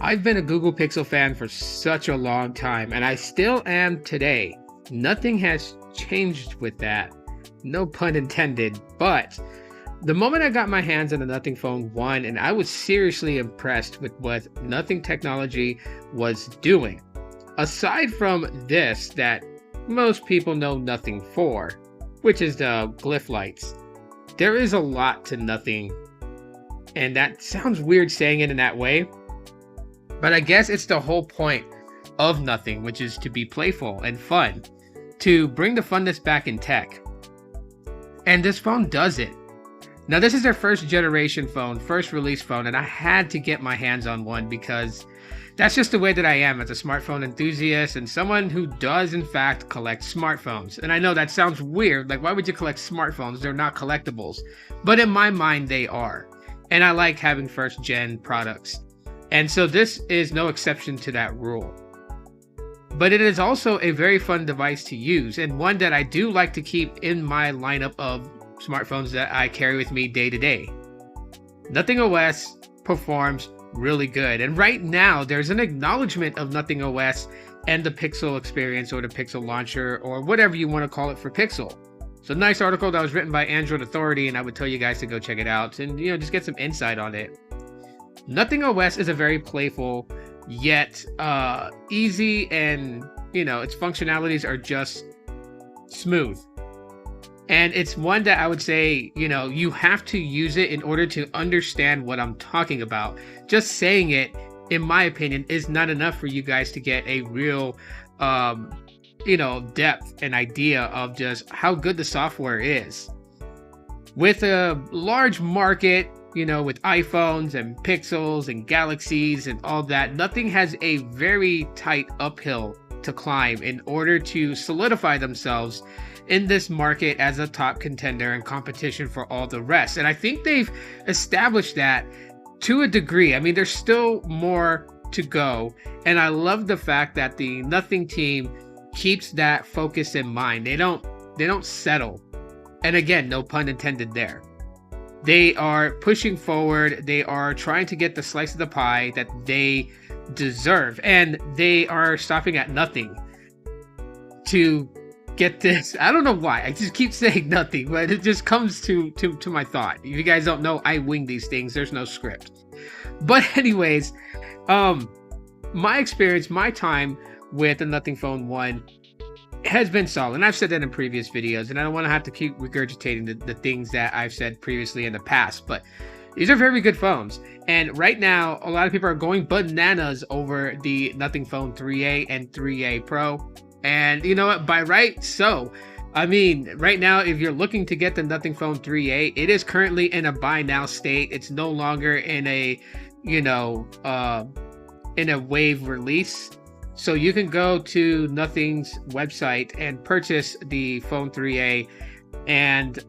I've been a Google Pixel fan for such a long time, and I still am today. Nothing has changed with that. No pun intended, but the moment I got my hands on the Nothing Phone 1, and I was seriously impressed with what Nothing technology was doing. Aside from this, that most people know Nothing for, which is the glyph lights, there is a lot to Nothing, and that sounds weird saying it in that way. But I guess it's the whole point of Nothing, which is to be playful and fun, to bring the funness back in tech. And this phone does it. Now, this is their first generation phone, first release phone, and I had to get my hands on one because that's just the way that I am as a smartphone enthusiast and someone who does in fact collect smartphones. And I know that sounds weird, like why would you collect smartphones? They're not collectibles. But in my mind, they are. And I like having first gen products. And so this is no exception to that rule. But it is also a very fun device to use, and one that I do like to keep in my lineup of smartphones that I carry with me day to day. Nothing OS performs really good, and right now there's an acknowledgement of Nothing OS and the Pixel experience, or the Pixel launcher, or whatever you want to call it for Pixel. So nice article that was written by Android Authority, and I would tell you guys to go check it out and just get some insight on it. Nothing OS is a very playful yet easy, and its functionalities are just smooth. And it's one that I would say, you have to use it in order to understand what I'm talking about. Just saying it, in my opinion, is not enough for you guys to get a real, depth and idea of just how good the software is. With a large market, with iPhones and Pixels and Galaxies and all that, Nothing has a very tight uphill to climb in order to solidify themselves in this market as a top contender and competition for all the rest. And I think they've established that to a degree. I mean, there's still more to go. And I love the fact that the Nothing team keeps that focus in mind. They don't settle. And again, no pun intended there. They are pushing forward. They are trying to get the slice of the pie that they deserve. And they are stopping at nothing to get this. I don't know why. I just keep saying Nothing, but it just comes to my thought. If you guys don't know, I wing these things. There's no script. But anyways, my experience, my time with the Nothing Phone 1 has been solid, and I've said that in previous videos, and I don't want to have to keep regurgitating the things that I've said previously in the past, but these are very good phones. And right now, a lot of people are going bananas over the Nothing Phone 3A and 3A Pro, and you know what, by right, so I mean, right now, if you're looking to get the Nothing Phone 3A, it is currently in a buy now state. It's no longer in a in a wave release. So you can go to Nothing's website and purchase the Phone 3A, and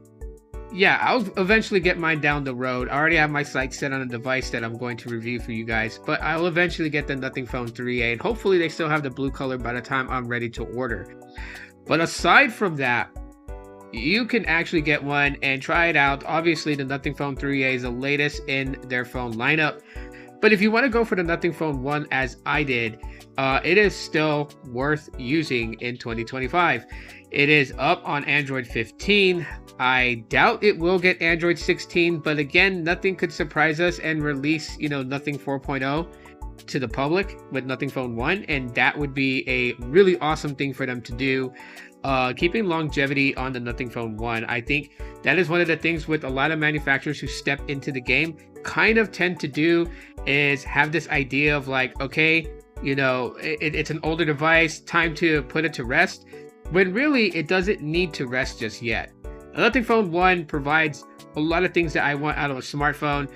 yeah, I'll eventually get mine down the road. I already have my sights set on a device that I'm going to review for you guys, but I'll eventually get the Nothing Phone 3A, and hopefully they still have the blue color by the time I'm ready to order. But aside from that, you can actually get one and try it out. Obviously, the Nothing Phone 3A is the latest in their phone lineup, but if you want to go for the Nothing Phone 1 as I did, it is still worth using in 2025. It is up on Android 15. I doubt it will get Android 16, but again, Nothing could surprise us and release, Nothing 4.0 to the public with Nothing Phone 1, and that would be a really awesome thing for them to do. Keeping longevity on the Nothing Phone 1, I think that is one of the things with a lot of manufacturers who step into the game kind of tend to do, is have this idea of like, okay, it's an older device, time to put it to rest, when really it doesn't need to rest just yet. The Nothing Phone 1 provides a lot of things that I want out of a smartphone,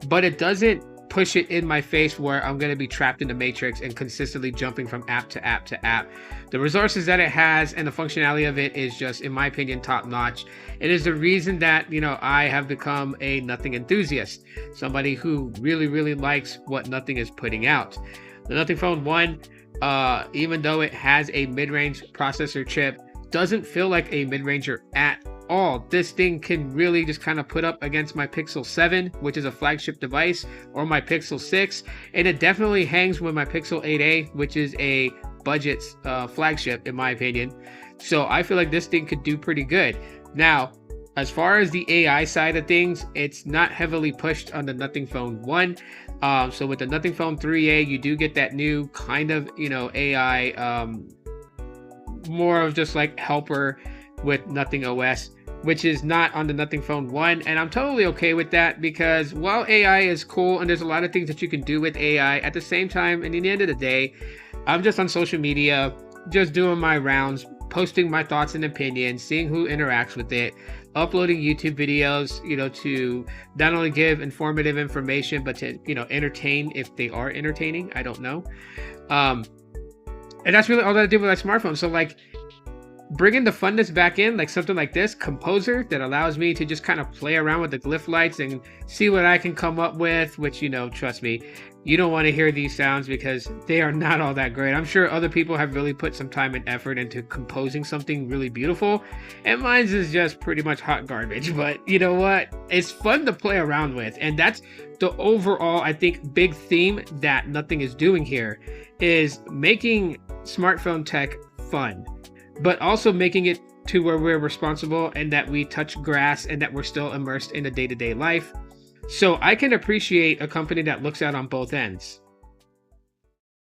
but it doesn't push it in my face where I'm going to be trapped in the matrix and consistently jumping from app to app to app. The resources that it has and the functionality of it is just, in my opinion, top notch. It is the reason that, I have become a Nothing enthusiast, somebody who really, really likes what Nothing is putting out. The Nothing Phone 1, even though it has a mid-range processor chip, doesn't feel like a mid-ranger at all this thing can really just kind of put up against my Pixel 7, which is a flagship device, or my Pixel 6, and it definitely hangs with my Pixel 8a, which is a budget flagship in my opinion. So I feel like this thing could do pretty good. Now, as far as the AI side of things, it's not heavily pushed on the Nothing Phone 1. So with the Nothing Phone 3a, you do get that new kind of, AI, more of just like helper with Nothing OS, which is not on the Nothing Phone 1. And I'm totally okay with that, because while AI is cool and there's a lot of things that you can do with AI, at the same time, and in the end of the day, I'm just on social media, just doing my rounds, posting my thoughts and opinions, seeing who interacts with it, uploading YouTube videos, to not only give informative information, but to, entertain if they are entertaining. I don't know. And that's really all that I do with my smartphone. So like bringing the funness back in, like something like this, Composer, that allows me to just kind of play around with the glyph lights and see what I can come up with, which, trust me, you don't want to hear these sounds because they are not all that great. I'm sure other people have really put some time and effort into composing something really beautiful, and mine's is just pretty much hot garbage. But you know what? It's fun to play around with, and that's the overall, I think, big theme that Nothing is doing here, is making smartphone tech fun, but also making it to where we're responsible and that we touch grass and that we're still immersed in a day-to-day life. So I can appreciate a company that looks out on both ends.